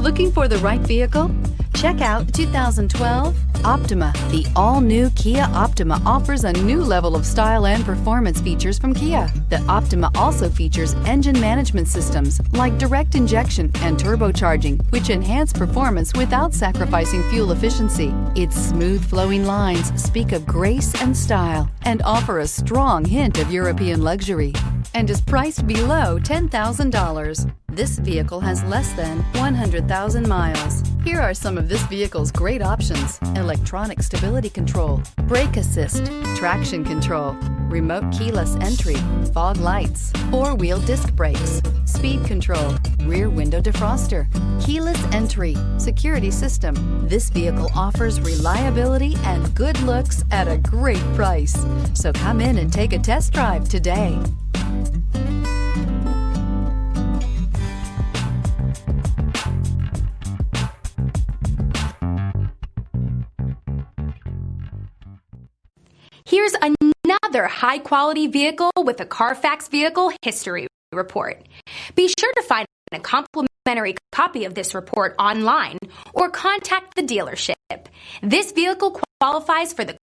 Looking for the right vehicle? Check out 2012 Optima. The all-new Kia Optima offers a new level of style and performance features from Kia. The Optima also features engine management systems like direct injection and turbocharging, which enhance performance without sacrificing fuel efficiency. Its smooth flowing lines speak of grace and style and offer a strong hint of European luxury, and is priced below $10,000. This vehicle has less than 100,000 miles. Here are some of this vehicle's great options: electronic stability control, brake assist, traction control, remote keyless entry, fog lights, four-wheel disc brakes, speed control, rear window defroster, keyless entry, security system. This vehicle offers reliability and good looks at a great price. So come in and take a test drive today. Here's another high-quality vehicle with a Carfax Vehicle History Report. Be sure to find a complimentary copy of this report online or contact the dealership. This vehicle qualifies for the